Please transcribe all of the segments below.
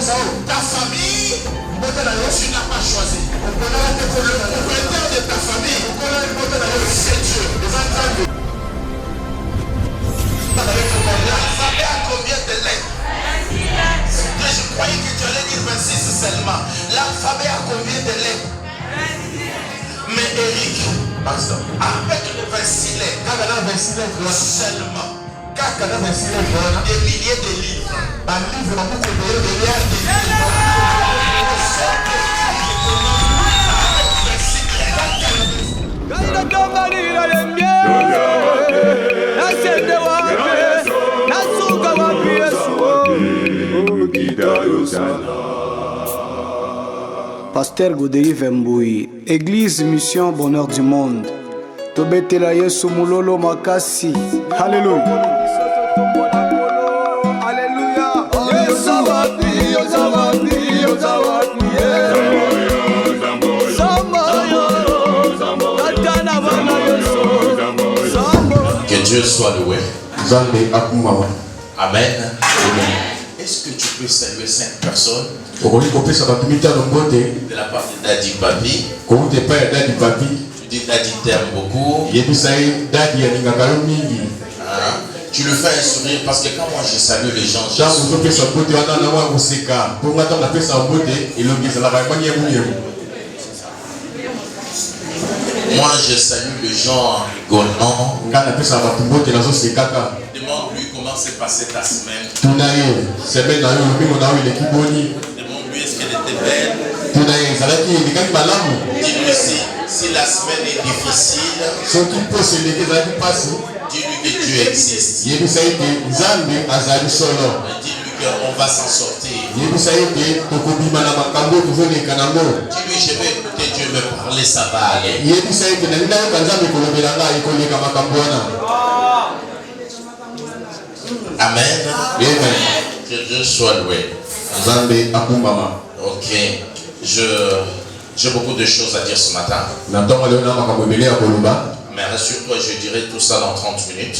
Ta famille, tu n'as pas choisi. Le propriétaire de ta famille, c'est Dieu. L'alphabet a combien de lettres? Je croyais que tu allais dire 26 seulement. L'alphabet a combien de lettres? Mais Eric, avec les 26 lettres seulement, des milliers de livres. Pasteur Godéry Vemboui, Église Mission Bonheur du Monde. Tobetela Yesu mulolo makasi. Alléluia. Que Dieu soit loué. Amen. Est-ce que tu peux saluer 5 personnes de la part de Daddy Papi? Tu dis Daddy t'aime beaucoup. Tu le fais un sourire parce que quand moi je salue les gens, moi je salue les gens en rigolant. Demande-lui comment s'est passée ta semaine. Demande-lui est-ce qu'elle était belle. Dis-lui si la semaine est difficile, dis-lui que Dieu existe. Dis-lui qu'on va s'en sortir. Dis-lui je vais écouter Dieu me parler, ça va aller. Amen. Que Dieu soit loué. Ok. J'ai beaucoup de choses à dire ce matin. Mais rassure-toi, je dirai tout ça dans 30 minutes.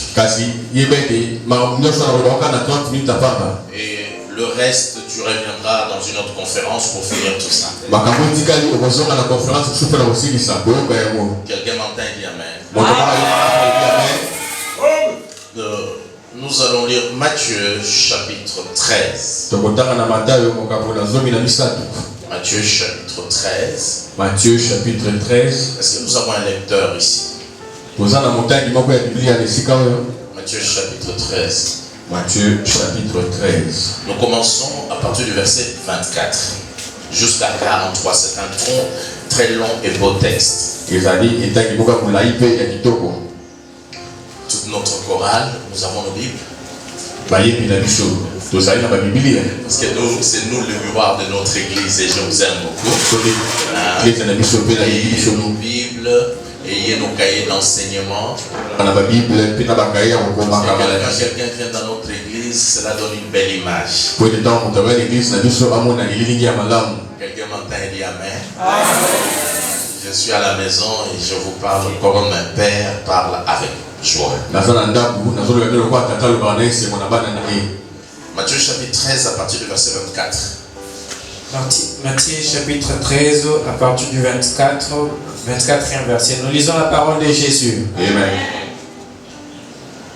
Et le reste, tu reviendras dans une autre conférence pour finir tout ça. Quelqu'un m'entend dire Amen. Nous allons lire Matthieu chapitre 13. Matthieu chapitre 13. Matthieu chapitre 13. Est-ce que nous avons un lecteur ici? Matthieu chapitre 13. Matthieu chapitre 13. Nous commençons à partir du verset 24 jusqu'à 43. C'est un tronc très long et beau texte. Toute notre chorale, nous avons nos Bibles. Parce que nous, c'est nous le miroir de notre église et je vous aime beaucoup. Ayez nos Bibles, ayez nos cahiers d'enseignement. Quand quelqu'un vient dans notre église, cela donne une belle image. Quelqu'un m'entend et dit Amen. Je suis à la maison et je vous parle comme un père parle avec joie. Matthieu chapitre 13 à partir du verset 24. Matthieu chapitre 13 à partir du 24e verset. Nous lisons la parole de Jésus. Amen.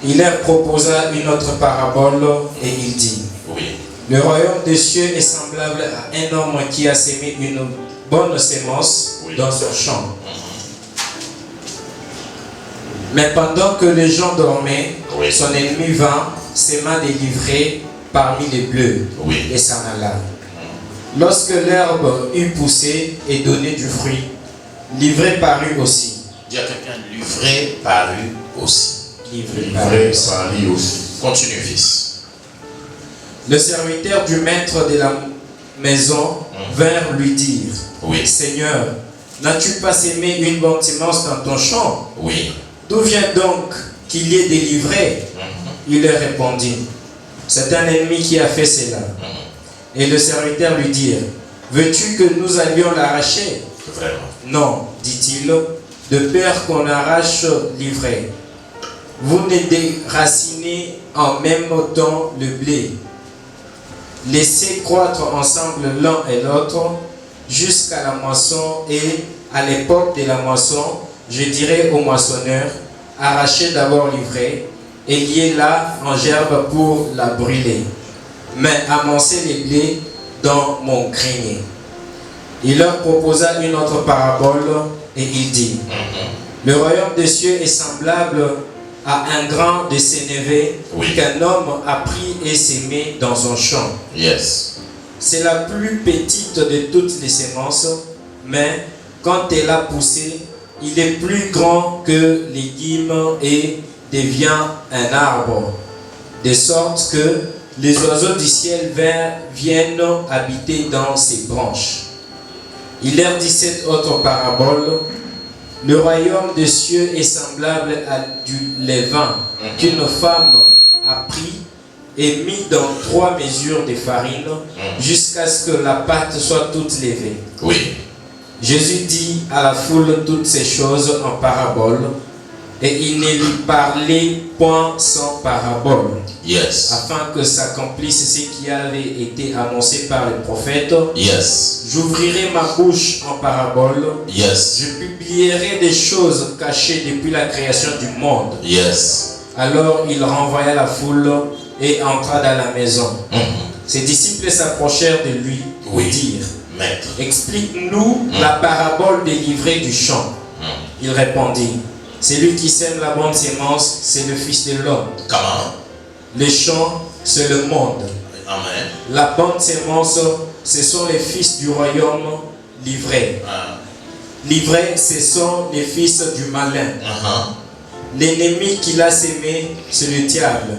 Il leur proposa une autre parabole et il dit: Oui. Le royaume des cieux est semblable à un homme qui a sémé une bonne sémence dans son champ. Mais pendant que les gens dormaient, son ennemi vint, s'aima des livrées parmi les bleus et s'en alla. Lorsque l'herbe eut poussé et donné du fruit, livré parut aussi. Dis à quelqu'un, livré parut aussi. Livré parut aussi. Continue, fils. Le serviteur du maître de la maison vint lui dire: Seigneur, n'as-tu pas sémé une bonne semence dans ton champ? Oui. D'où vient donc qu'il y ait des livrées? Il leur répondit: C'est un ennemi qui a fait cela. Et le serviteur lui dit: Veux-tu que nous allions l'arracher? Non, dit-il, de peur qu'on arrache l'ivraie. Vous ne déracinez en même temps le blé. Laissez croître ensemble l'un et l'autre jusqu'à la moisson, et à l'époque de la moisson, je dirai aux moissonneurs, arrachez d'abord l'ivraie et liez-la en gerbe pour la brûler, mais amassez les blés dans mon grenier. Il leur proposa une autre parabole et il dit, le royaume des cieux est semblable à un grain de sénévé qu'un homme a pris et semé dans son champ. Yes. C'est la plus petite de toutes les semences, mais quand elle a poussé, il est plus grand que légume et devient un arbre, de sorte que les oiseaux du ciel viennent habiter dans ses branches. Il leur dit cette autre parabole. Le royaume des cieux est semblable à du levain qu'une femme a pris et mis dans 3 mesures de farine jusqu'à ce que la pâte soit toute levée. Oui. Jésus dit à la foule toutes ces choses en parabole, et il ne lui parlait point sans parabole. Yes. Afin que s'accomplisse ce qui avait été annoncé par le prophète. Yes. J'ouvrirai ma bouche en parabole. Yes. Je publierai des choses cachées depuis la création du monde. Yes. Alors il renvoya la foule et entra dans la maison. Ses disciples s'approchèrent de lui et dirent, Maître, explique-nous la parabole des livrées du champ. Il répondit, celui qui sème la bonne sémence, c'est le Fils de l'homme. comment? Le champ, c'est le monde. Amen. La bonne sémence, ce sont les fils du royaume livrés. Livrés, ce sont les fils du malin. L'ennemi qui l'a sémé, c'est le diable.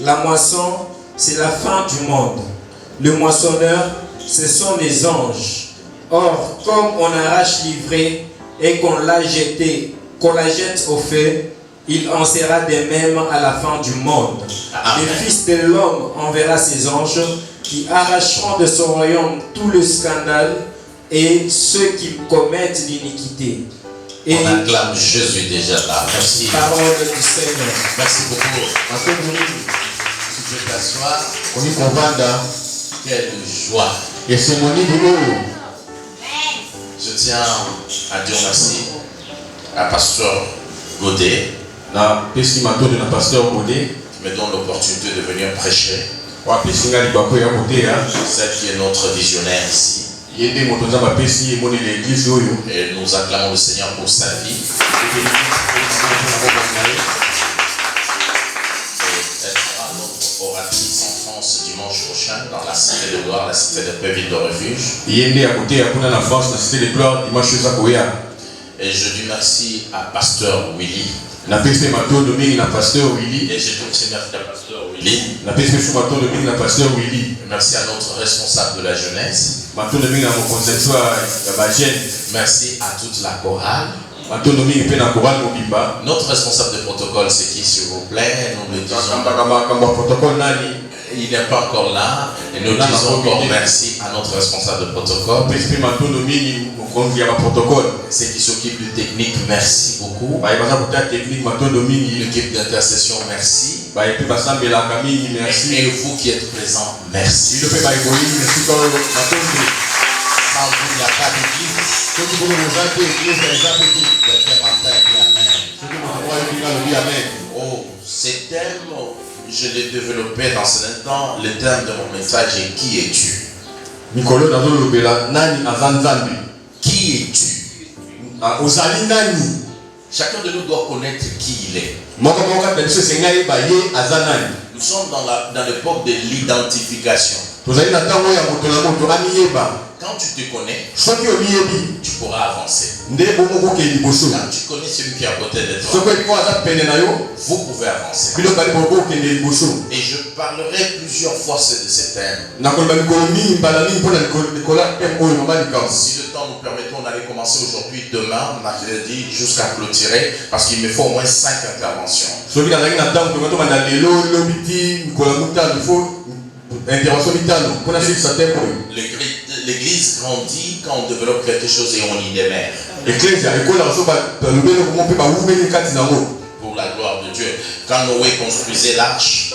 La moisson, c'est la fin du monde. Le moissonneur, ce sont les anges. Or, comme on arrache l'ivraie et qu'on la jette au feu, il en sera de même à la fin du monde. Amen. Le Fils de l'homme enverra ses anges qui arracheront de son royaume tout le scandale et ceux qui commettent l'iniquité. Et on acclame Jésus déjà là. Merci. parole du Seigneur. Merci beaucoup. Si tu veux t'asseoir, quelle joie. Je tiens à dire merci à Pasteur Godet qui me donne l'opportunité de venir prêcher. Celle qui est notre visionnaire ici. Et nous acclamons le Seigneur pour sa vie. Et elle sera notre oratrice en France dimanche prochain dans la cité de gloire, la cité de paix, ville de refuge. Et je dis merci à Pasteur Willy. Et je dis aussi merci à Pasteur Willy. Merci à notre responsable de la jeunesse. Merci à toute la chorale. Notre responsable de protocole, c'est qui, s'il vous plaît? Nous le disons. Il n'est pas encore là. Et nous disons encore merci à notre responsable de protocole. Ceux qui s'occupent du technique, merci beaucoup. L'équipe d'intercession, merci. Et vous qui êtes présents, merci. Sans vous, il n'y a pas d'église. Oh, ces thèmes, je l'ai développé dans ce temps. Le thème de mon message est qui es-tu? Qui es-tu? Chacun de nous doit connaître qui il est. Nous sommes dans l'époque de l'identification. Quand tu te connais, tu pourras avancer. Quand tu connais celui qui est à côté de toi, vous pouvez avancer. Et je parlerai plusieurs fois de ces thèmes. Si le temps nous permet, on allait commencer aujourd'hui, demain, mercredi, jusqu'à clôturer, parce qu'il me faut au moins 5 interventions. L'église grandit quand on développe quelque chose et on y démarre. Pour la gloire de Dieu. Quand Noé construisait l'arche,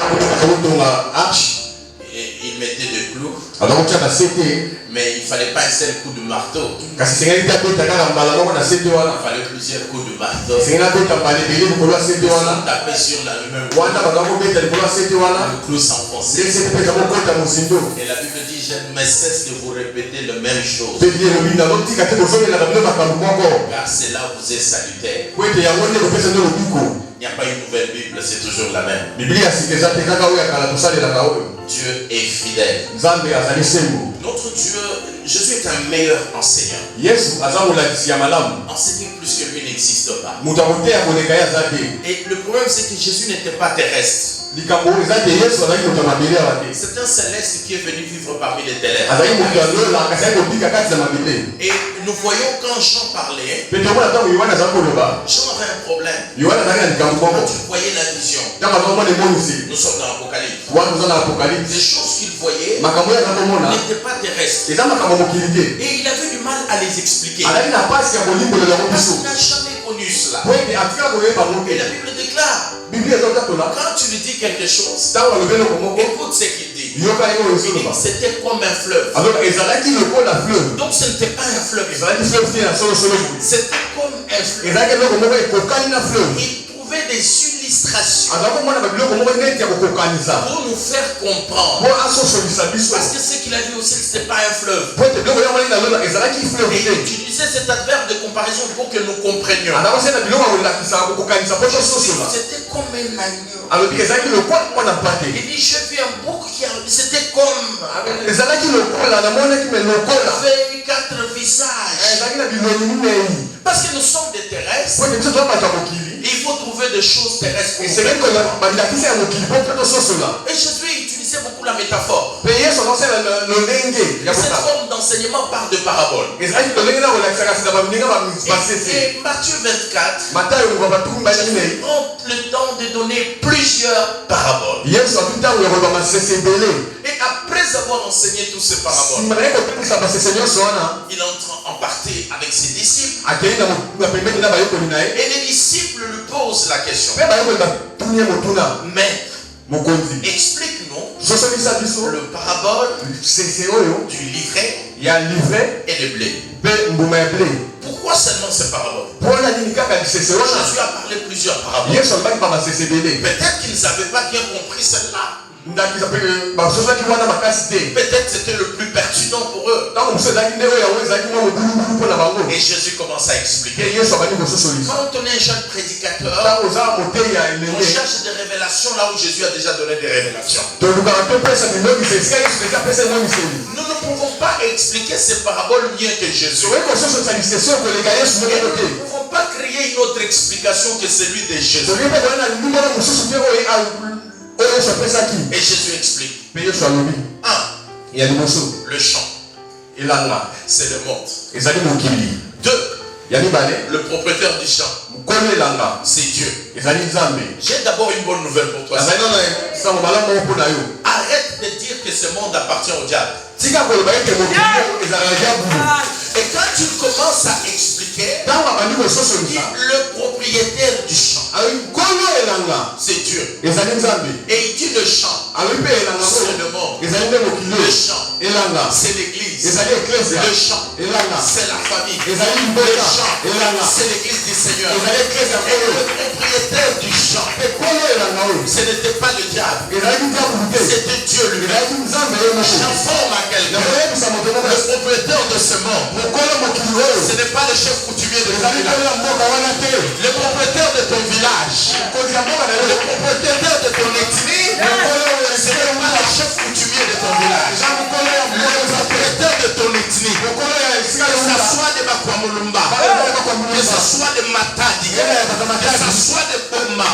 il il mettait des clous, Alors, tu as cité. mais il ne fallait pas un seul coup de marteau. Kasi c'est un peu ta cara balalo na cité Il wala. fallait plusieurs coups de marteau. C'est un peu ta balé belé pour la cité On wala. tapait sur la même Wanda badako beta pour la cité wala. le clou s'enfonçait. C'est cette pesa ko kota musindo. Et la Bible dit, je ne me cesse de vous répéter la même chose. Pe bien le bina donc tika te ko songa na kabino makambo moko. Car cela vous est salutaire. Kwete ya wonde ko pesa ndo biko. Il n'y a pas une nouvelle Bible, c'est toujours la même. Biblia sikeza te kaka oya kala tusale la kaoyo. Dieu est fidèle. Nzambe azali sembo. Notre Dieu, Jésus est un meilleur enseignant. Yesu azamu la kisia malamu. Enseigner plus que lui n'existe pas. Mutakote ya koneka ya zate. Et le problème, c'est que Jésus n'était pas terrestre. Likambo ezate Yesu azali mutamabele awate. C'est un céleste qui est venu vivre parmi les ténèbres. Azali mutalo la kasi ko bika kati ya mabele. Et nous voyons quand Jean parlait, Pe tomona tango Yohana azako loba. Jean avait un problème. Yohana azali na likambo Quand moko. tu voyais la vision, Tango azomona emonisi. nous sommes dans l'Apocalypse. Wana ozana apocalypse. Les choses qu'il voyait Makambo ya zakomona. n'étaient pas terrestres. Eza makambo mokili te. Et il avait du mal à les expliquer. Azali na pasi ya kolimbolela yango Parce biso. qu'il n'a jamais connu cela. Po ete atika koyeba ngo Et la te. Bible déclare, Biblia ezotatola. quand tu lui dis quelque chose, Tango alobeli eloko moko. écoute ce qu'il dit. Yoka ye oyo Il dit ezoloba. que c'était comme un fleuve. Alors ezalaki lokola fleuve. Donc ce n'était pas un fleuve. Ezalaki fleuve te ya solosolo boye. C'était comme un fleuve. Ezalaki eloko moko ekokani na fleuve. Il trouvait des illustrations azalaki komona babiloko moko neti ya kokokanisa pour nous faire comprendre. po asosolisa biso Parce que ce qu'il a dit aussi, ce n'était pas un fleuve. po ete biloko yango nini nazona ezalaki fleuve Et il te utilisait cet adverbe de comparaison pour que nous comprenions. azakosala biloko ya kolakisa kokokanisa po tososola C'était comme un agneau. alobi ezalaki lokola mwana mpate Il dit, j'ai vu un bouc qui a... C'était comme... ezalaki lokola namonaki me lokola avait 4 visages. ezalaki na biloni minei Parce que nous sommes des terrestres. po ete biso toa bato ya mokili Il faut trouver des choses terrestres. pour nous esengeli faire. balakisa ya mokili po mpe tososola Et Jésus utilisait beaucoup la métaphore. mpe yesu akosala lolenge ya Cette kotala forme d'enseignement parle de parabole. ezalaki lolenge na kolakisaka sina baminga basese Et Matthieu 24, matayo liba batukumi bani minei prend le temps de donner plusieurs paraboles. yesu api ntango ya koloba masese ebele Et après avoir enseigné toutes ces paraboles, nsima na ye kopekisa basese nyonso wana il entre en partie avec ses disciples. akei na pembeni na bayokoli na ye Et les disciples lui posent la question. mpe bayokoli batuni ye motuna Mais mokonzi explique-nous sosolisa biso le parabole sese oyo du livret ya livre et du blé. mpe mbuma ya ble Pourquoi seulement ces paraboles? mpona nini kaka lisese wana Jésus a parlé plusieurs paraboles. yesu alobaki pa basese ebele Peut-être qu'ils n'avaient pas bien compris celle-là. ndakisa mpe basosolaki wana makasi te Peut-être c'était le plus pertinent pour eux. ntango mosu ezalaki nde oyo yango ezalaki mwa mobulubulu mpo na bango Et Jésus commence à mpe expliquer. yesu abandi kososolisa Quand on est un jeune prédicateur, ntango oza motei ya on elenge cherche des révélations là où Jésus a déjà donné des révélations. tolukaka mpe pesa minokisa esika yesu eza pesa emoniseli Nous ne pouvons pas expliquer ces paraboles mieux que Jésus. soki kososolisa lisese oyo koleka yesu Et moko nous te ne pouvons pas créer une autre explication que celui de Jésus. soki mpe koyena limbona mosusu te oyo yesu apesaki Et Jésus explique. mpe yesu alobi 1. ya liboso Le champ, elanga c'est le monde. ezali mokili 2. ya mibale Le propriétaire du champ, mokolo elanga c'est Dieu. ezali nzambe J'ai d'abord une bonne nouvelle pour toi. azali nano sango malamu moko mpo na yo Arrête de dire que ce monde appartient au diable. tika koloba ete mokili ezalaka diabulu Et quand tu commences à expliquer, ntango abandi kososolisa le propriétaire du champ, alobi nkolo elanga c'est Dieu. ezali nzambe Et il dit le champ, alobi mpe elanga c'est oyo le monde. ezali nde mokili Le champ, elanga c'est l'église. ezali eklesia Le champ, elanga c'est la famille. ezali Le mboka champ, elanga c'est l'église du Seigneur. ezali eklesia Et nkolo le propriétaire du champ, ekolo elanga oyo ce n'était pas le diable, ezalaki diabulu te c'était Dieu lui-même. ezalaki nzambe ye moko J'informe à quelqu'un, nakoyebisa moto moko le propriétaire de ce monde, mokolo mokili oyo ce n'est pas le chef coutumier de ton ezali village. nkolo ya mboka wana te Le propriétaire de ton village, mokonzi ya mboka na yo le propriétaire de ton ethnie, mokolo oyo ce n'est pas le chef coutumier de ton village. eza mokolo ya Le mboka propriétaire de ton ethnie, mokolo ya esika que ce yonga soit de Bakwamulumba, que ce soit de Matadi, que ce soit de Boma,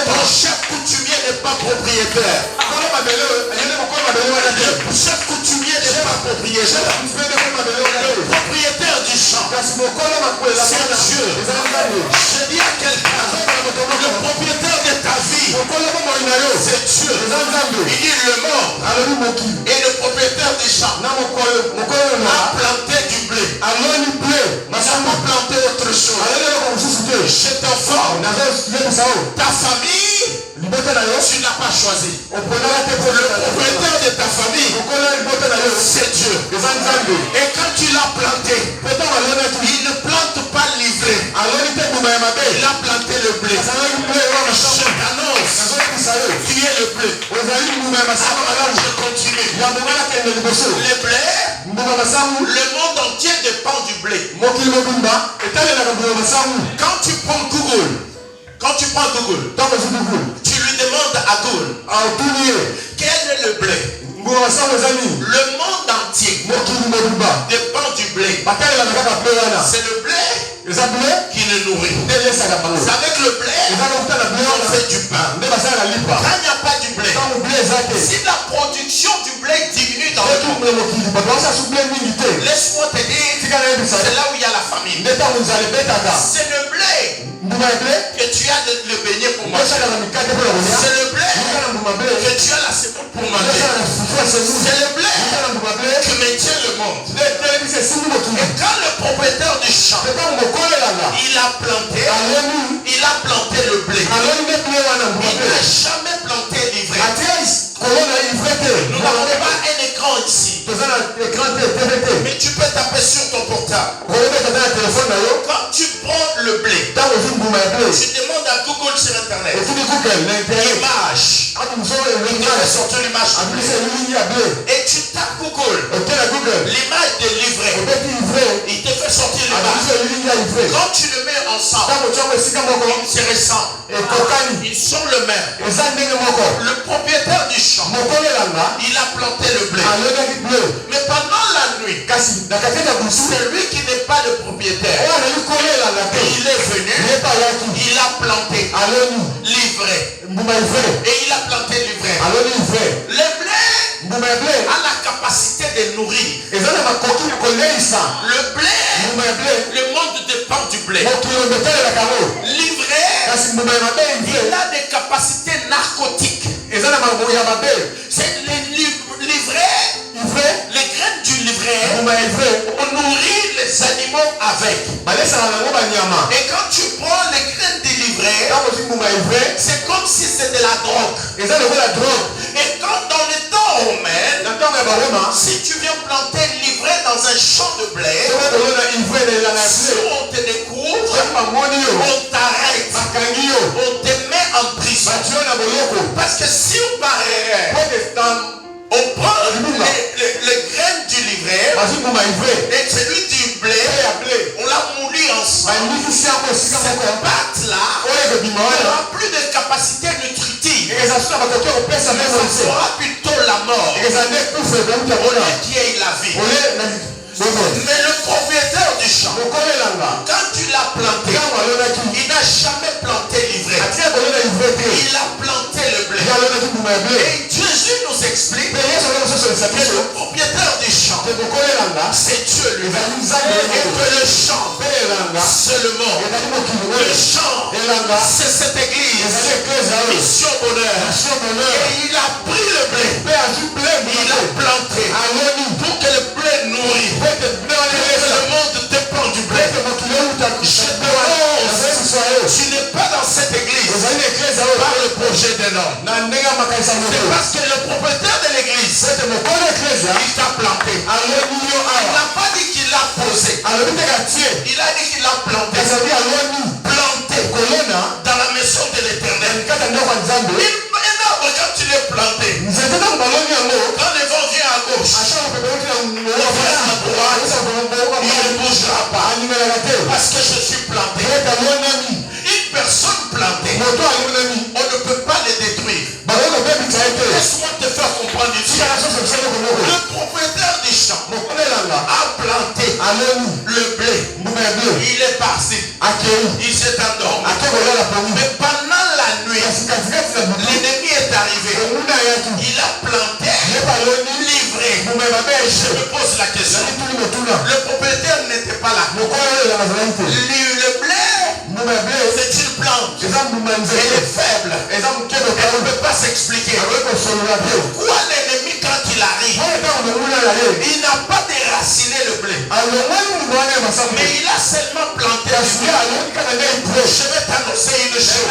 ton chef coutumier n'est pas propriétaire. Le chef coutumier n'est pas propriétaire. Le propriétaire du champ, c'est Dieu. Je dis à quelqu'un, le propriétaire de ta vie, c'est Dieu. Il dit le mort. Et le propriétaire du champ a planté du blé. Il n'a pas planté autre chose. Je t'informe, ta famille, tu n'as pas choisi. Le propriétaire de ta famille, c'est Dieu. Et quand tu l'as planté, il ne plante pas livré. Il a planté le blé. Je t'annonce, tu es le blé. Je continue. Le blé, le monde entier dépend du blé. Quand tu prends Google, tu lui demandes à Google, quel est le blé? Le monde entier dépend du blé. C'est le blé qui nous nourrit. C'est avec le blé qu'on fait du pain. Quand il n'y a pas du blé, si la production du blé diminue dans le monde, laisse-moi te dire, c'est là où il y a la famine. C'est le blé que tu as le beignet pour manger. C'est le blé que tu as la seconde pour manger. C'est le blé qui maintient le monde. Et quand le propriétaire du champ, il a planté le blé. Il n'a jamais planté livré. Nous n'avons pas un écran ici. Mais tu peux taper sur ton portable. Quand tu prends le blé, tu demandes à Google sur internet l'image. Il te fait sortir l'image du blé. Et tu tapes Google l'image de livré. Il te fait sortir l'image. Quand tu le mets ensemble, ils se ressemblent. Ils sont le même. Le propriétaire du champ, il a planté le blé. Mais pendant la nuit, c'est lui qui n'est pas le propriétaire. Il est venu, il a planté livré. Et il a planté livré. Le blé a la capacité de nourrir. Le blé, le monde dépend du blé. Livré, il a des capacités narcotiques. C'est les livrés, les graines du livret, on nourrit les animaux avec. Et quand tu prends les graines du livret, c'est comme si c'était de la drogue. Et quand dans le temps romain, si tu viens planter livré dans un champ de blé, si on te découvre, on t'arrête, on te met en prison. Parce que si on paraît, on prend les graines du livret et celui du blé, on l'a moulu ensemble. Cette pâte-là n'aura plus de capacité nutritive. Mais ça sera plutôt la mort. Au lieu qu'il y ait la vie. Mais le propriétaire du champ, quand tu l'as planté, il n'a jamais planté livré. Il a planté le blé. Et Jésus nous explique que le propriétaire du champ, c'est Dieu lui-même. Et que le champ, c'est le monde. Le champ, c'est cette église. Mission bonheur. Et il a pris le blé. Il a planté pour que le blé nourrit. Le monde dépend du blé. Je te pense, tu n'es pas dans cette église par le projet d'un homme. C'est parce que le propriétaire de l'église, il t'a planté. Il n'a pas dit qu'il l'a posé. Il a dit qu'il l'a planté. Planté dans la maison de l'Éternel. Un arbre, quand tu l'es planté, quand le vent vient à gauche, on vient à droite, il ne bougera pas. Parce que je suis planté. Une personne plantée, on ne peut pas les détruire. Laisse-moi te faire comprendre une chose. Le propriétaire du champ a planté le blé. Il est parti. Il s'est endormi. Mais pendant la nuit, l'ennemi est arrivé. Il a planté, livré. Je me pose la question. Le propriétaire n'était pas là. Le blé, c'est une plante. Elle est faible. Elle ne peut pas s'expliquer. Pourquoi l'ennemi, quand il arrive, il n'a pas déraciné le blé, mais il a seulement planté le blé. Je vais t'annoncer une chose.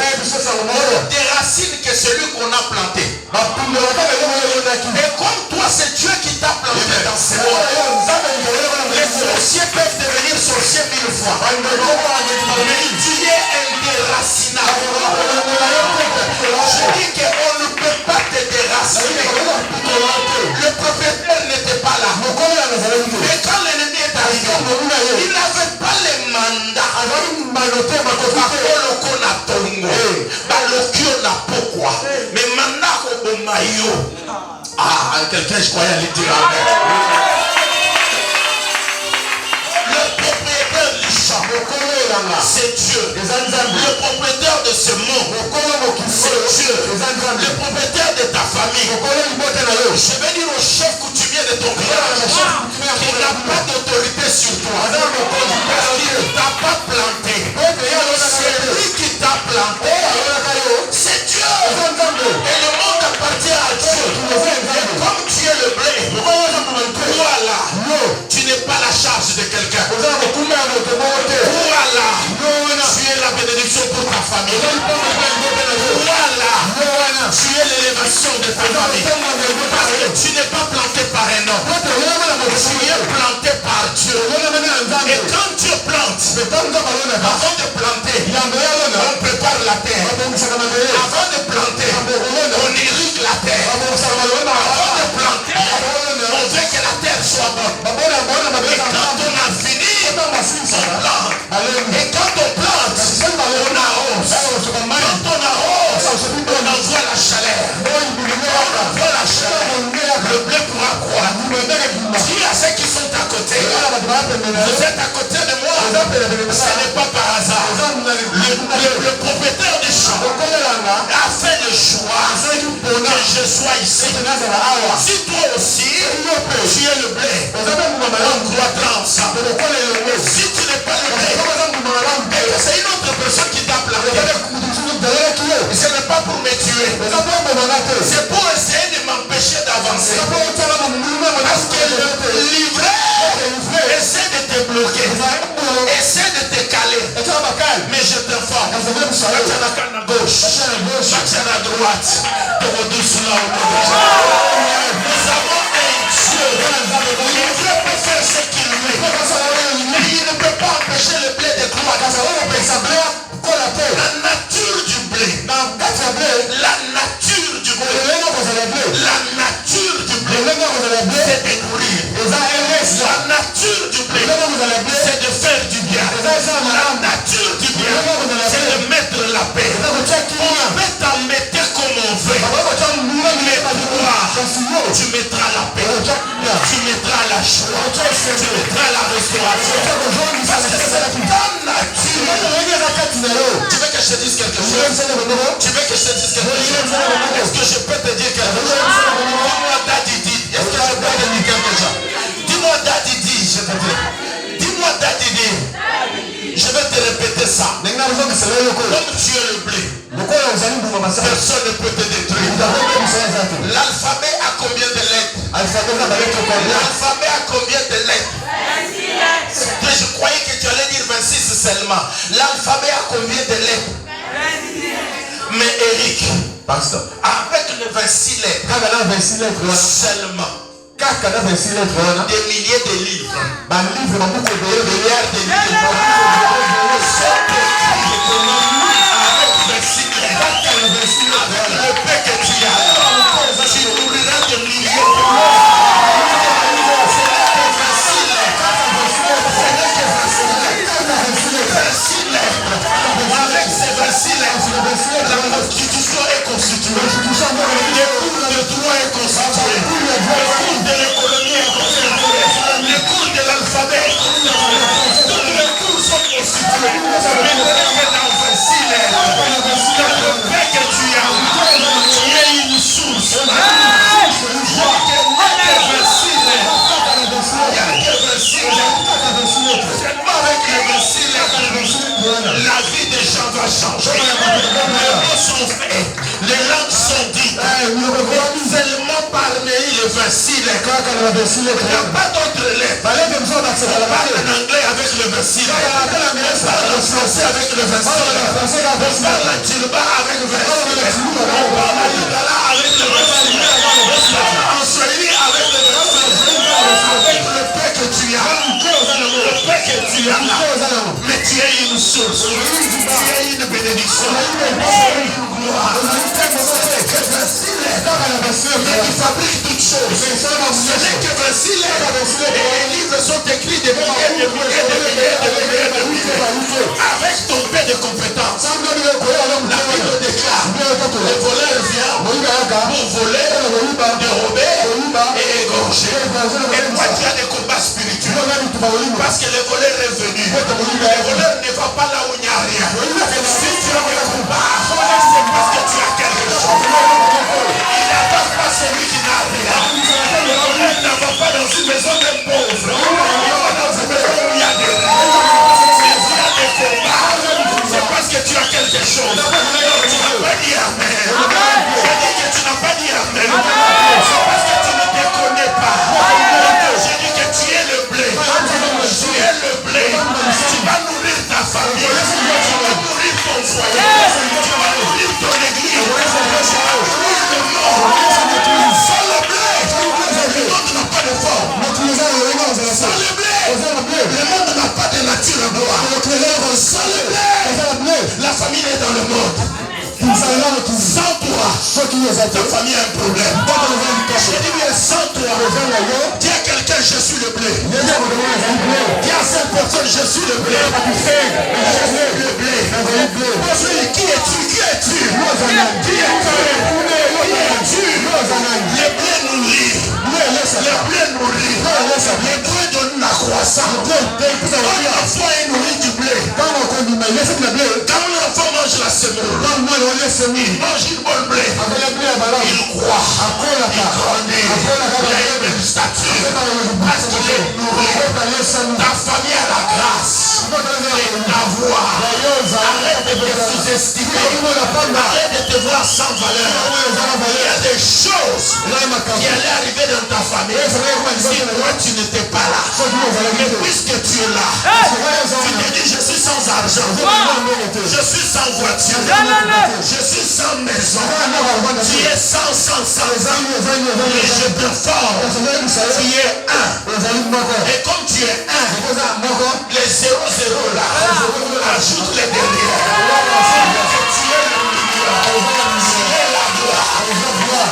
Des racines que celui qu'on a planté. Et comme toi, c'est Dieu qui fois. Mais tu es indéracinable. Je dis qu'on ne peut pas te déraciner. Le propriétaire n'était pas là. Mais quand l'ennemi est arrivé, il n'avait pas les mandats. Mais mandat ah, quelqu'un, je croyais aller dire amen. Le propriétaire du champ, c'est Dieu. Le propriétaire de ce monde, c'est Dieu. Le propriétaire de ta famille. Je vais dire au chef coutumier de ton village qu'il n'a pas d'autorité sur toi. Parce qu'il ne t'a pas planté. C'est lui qui t'a planté. C'est Dieu. Et le monde appartient à Dieu. Et comme tu es le blé, voilà, tu n'es pas la charge de quelqu'un. Voilà, tu es la bénédiction pour ta famille. Voilà, tu es l'élévation de ta famille. Parce que tu n'es pas planté par un homme. Tu es planté par Dieu. Et quand Dieu plante, avant de planter, on prépare la terre. Avant de planter, on irrigue la terre. Avant de planter, on veut que la terre soit bonne. Et quand on a fini, on plante. Et quand on plante, on arrose. Quand on arrose, on envoie la chaleur. On envoie la chaleur. Le blé pourra croître. Dis à ceux qui sont à côté, vous êtes à côté de moi. Ce n'est pas par hasard. Le propriétaire du champ a fait le choix que je sois ici. Si toi aussi, tu es le blé, on croîtra ensemble. Si tu n'es pas le blé, c'est une autre personne qui t'a planté. Ce n'est pas pour me tuer. C'est pour essayer de m'empêcher d'avancer. Parce que le livret essaie de te bloquer. Essaie de te caler. Mais je t'informe. À gauche, à droite. Nous avons un Dieu. Il peut faire ce qu'il veut. Il ne peut pas empêcher le blé de croître. La nature du blé. La nature du blé. La nature du blé, c'est de nourrir. La nature du blé, c'est de faire du bien. La nature du bien, c'est de mettre la paix. On peut t'en mettre comme on veut. Mais toi, tu mettras la paix. Tu mettras la joie. Tu mettras la restauration. Parce que c'est ta nature. Tu veux que je te dise quelque chose? Tu veux que je te dise quelque chose? Est-ce que je peux te dire quelque chose? Dis-moi Daddy dit. Est-ce que je peux te dire quelque chose? Dis-moi Daddy dit, je te dis. Dis-moi Daddy dit. Je vais te répéter ça. Comme tu es le blé, personne ne peut te détruire. L'alphabet a combien de lettres? L'alphabet a combien de lettres? Je croyais que tu allais dire 26 seulement. L'alphabet a combien de lettres? Mais Eric, avec les 26 lettres seulement, des milliers de livres, des milliards de livres sont écrits avec 26 lettres. Avec le paix que tu as, tu nourriras de millions. Avec ces 26 lettres, la constitution est constituée. Les cours de droit est constitué. Les cours de l'économie est constitué. Les cours de l'alphabet est constitué. Tous les cours sont constitués. Mais dans 26 lettres, dans le paix que tu as, il y a une source. Il y a que 26 lettres. Il y a que 26 lettres. Seulement avec les 26 lettres, la vie des gens va changer. Les mots sont faits, les langues sont dites. Seulement parmi les 26 lettres. Il n'y a pas d'autres lettres. On parle en anglais avec le 26 lettres. On parle en français avec le 26 lettres. On parle en turba avec le 26 lettres. On parle en lingala avec le 26 lettres. On parle en swahili avec le 26 lettres. Avec le paix que tu as. Le paix que tu as là. bénédiction. Gloire. Il fabrique toutes choses. Ce n'est que 26 lettres. Et les livres sont écrits de milliers. Avec ton paix de compétences. La Bible déclare, le voleur vient pour voler, dérober et égorger. Et toi tu as des combats spirituels. Parce que le voleur est venu. Le voleur ne va pas là où il n'y a rien. Si tu as des combats, c'est parce que tu as quelque chose. Il n'attaque pas celui qui n'a rien. Le voleur ne va pas dans une maison de pauvres. Il va dans une maison où il y a des riches. Si tu as des combats, c'est parce que tu as quelque chose. Donc tu n'as pas dit amen. Je dis que tu n'as pas dit amen. C'est parce que tu ne te connais pas. Je dis que tu es le blé. Tu es le blé. Tu vas nourrir ta famille. Tu vas nourrir ton foyer. Tu vas nourrir ton église. Tu vas nourrir le monde. Sans le blé, le monde n'a pas de forme. Sans le blé, le monde n'a pas de nature à boire. Sans le blé, la famille est dans le monde. Sans toi, ta famille a un problème. Je dis bien sans toi. Dis à quelqu'un, je suis le blé. Dis à cette personne, je suis le blé. Je suis le blé. Qui es-tu? Qui es-tu? Qui es-tu? Le blé nourrit. Le blé nourrit. Le blé donne la croissance. Quand l'enfant est nourri du blé, quand l'enfant mange la semoule, il mange une bonne blé. Il croit. Il grandit. Il a une belle stature. Parce qu'il est nourri. Ta famille a la grâce de t'avoir. Arrête de te sous-estimer. Arrête de te voir sans valeur. Il y a des choses qui allaient arriver dans ta famille si toi tu n'étais pas là. Mais puisque tu es là, tu te dis je suis sans argent, je suis sans voiture, je suis sans maison, tu es sans. Et je performe. Tu es un. Et comme tu es un, les 0 là, ajoute les derrière. Tu es le milieu. Tu es la gloire.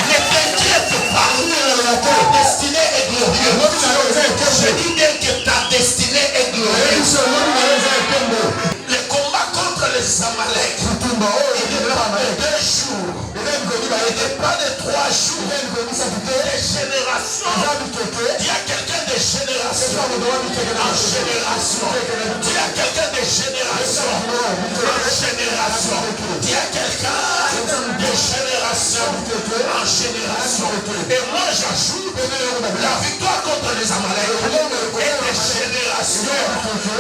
Ne t'inquiète pas. Ta destinée est glorieuse. Je dis bien que ta destinée est glorieuse. Le combat contre les Amaleks, il n'est pas de 2 jours. Il n'est pas de 3 jours. Des générations. Il y a quelqu'un de génération en génération. Il y a quelqu'un de génération en génération. Il y a quelqu'un de génération en génération. Et moi j'ajoute la victoire contre les Amaleks et de génération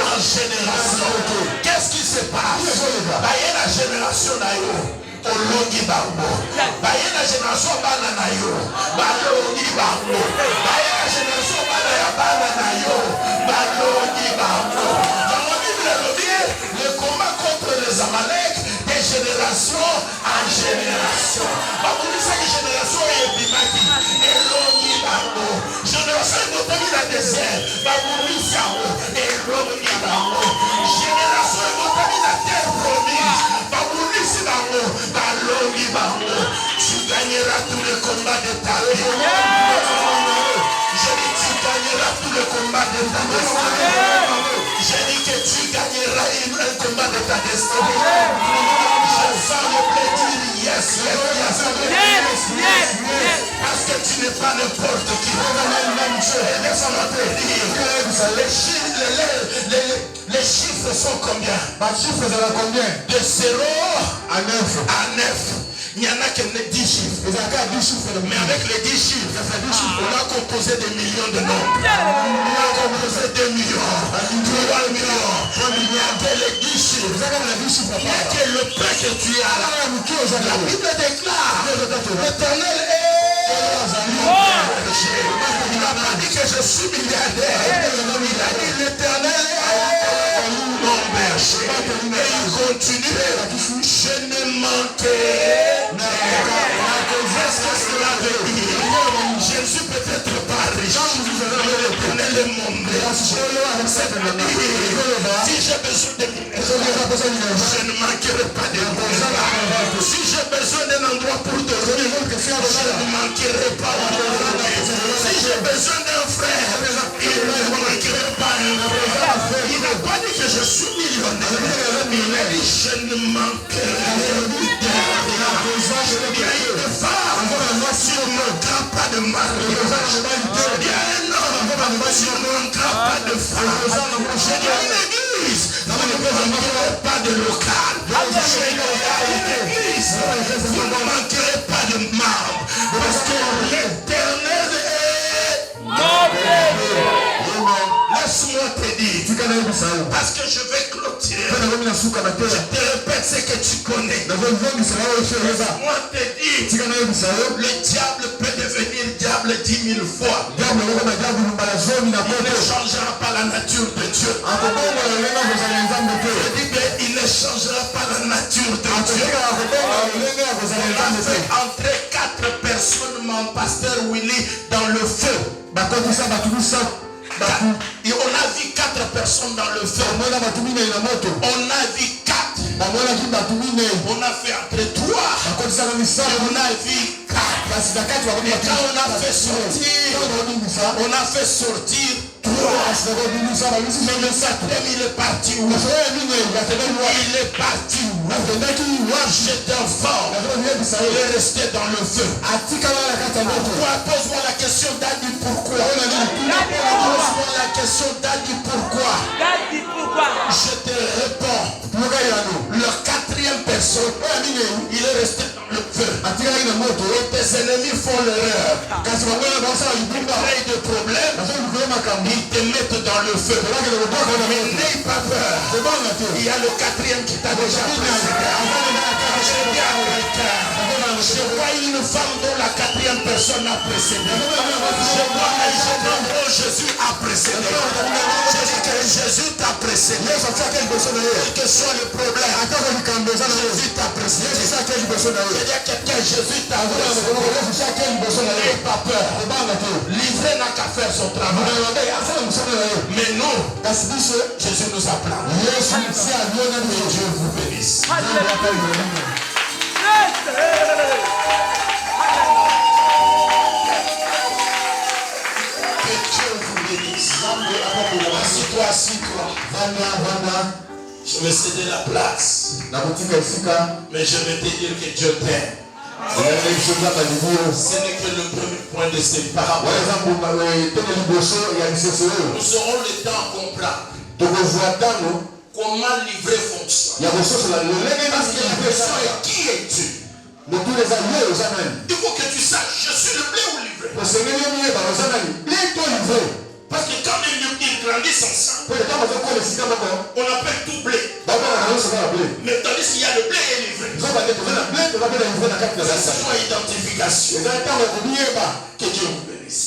en génération. Qu'est-ce qui se passe? Il y a la génération d'ailleurs. Olongi bango. Baye la génération bana na yo. Balongi bango. Baye la génération bana ya bana na yo. Balongi bango. Dans la Bible, le combat contre les Amaleks des générations en génération. Babulisa qui génération est bimaki. Elongi bango. Génération est botami la désert. Babulisa elongi bango. Génération est botami la terre promise. Babulisa bango. Tu gagneras tous les combats de ta vie. Je dis tu gagneras tous les combats de ta destinée. Je dis que tu gagneras un combat de ta destinée. Je sens le blé dire yes. Parce que tu n'es pas n'importe qui. Laisse-moi te dire. Les chiffres sont combien? De 0 à 9. Il n'y en a que 10 chiffres. Mais avec les 10 chiffres, on a composé des millions de nombres. On a composé 2 millions, 3 millions. Il n'y a que les 10 chiffres. Il n'y a que le pain que tu as là. La Bible déclare, l'Éternel est il n'a pas dit que je suis milliardaire. Il a dit l'Éternel est mon berger. Et il continue. Je ne manquerai qu'est-ce que cela veut dire? Je ne suis peut-être pas riche, mais l'Éternel est demander, si j'ai besoin de je ne manquerai pas de monde. Si j'ai besoin d'un endroit pour dormir, je ne manquerai pas de dormir. Si j'ai besoin d'un frère, je ne manquerai pas un frère. Il n'a pas dit que je suis millionnaire, il a dit je ne manquerai pas de rien. Il y a une femme, tu ne manqueras pas de mari. Il y a un homme, tu ne manqueras pas de femme. Il y a une église, tu ne manquerai pas de local. Il y a une église, vous ne manquerez pas de membres. Parce que l'éternel est... Laisse-moi te dire, parce que je vais clôturer. Je te répète ce que tu connais. Laisse-moi te dire, le diable peut devenir diable 10 000 fois. Il ne changera pas la nature de Dieu. Je dis bien, il ne changera pas la nature de Dieu. On a fait entrer 4 personnes, mon pasteur Willy, dans le feu. Et on a vu 4 personnes dans le feu. On a vu 4. On a fait entrer 3. Et on a vu 4. Et quand on a fait sortir 3. Mais le 4e il est parti où? Il est parti où? J'étais fort. Il est resté dans le feu. Pourquoi? Pose-moi la question d'Adi, pourquoi? Pose-moi la question d'Adi, pourquoi? Je te réponds. Le 4e personne, il est resté dans le feu. Et tes ennemis font l'erreur. Ils créent des problèmes. Ils te mettent dans le feu. Mais n'aie pas peur. Il y a le 4e qui t'a déjà précédé. Je vois une femme dont la 4e personne a précédé. Je vois un jeune homme dont Jésus a précédé. Je dis que Jésus t'a précédé. Quel que soit le problème, Jésus t'a précédé. Je dis à quelqu'un, Jésus t'a précédé. N'aie pas peur. Livré n'a qu'à faire son travail. Mais nous, Jésus nous a plaint. Que Dieu vous bénisse. Que Dieu vous bénisse. Assis-toi, assis-toi. Je vais céder la place. Mais je vais te dire que Dieu t'aime. Ce n'est que le premier point de ces paraboles. Nous aurons le temps à comprendre comment livrer fonctionne. Parce que la question est qui es-tu? Il faut que tu saches, je suis le blé ou livré. Parce que quand ils grandissent ensemble, on appelle tout blé. Mais tandis qu'il y a le blé et livré. C'est une identification. Que Dieu vous bénisse.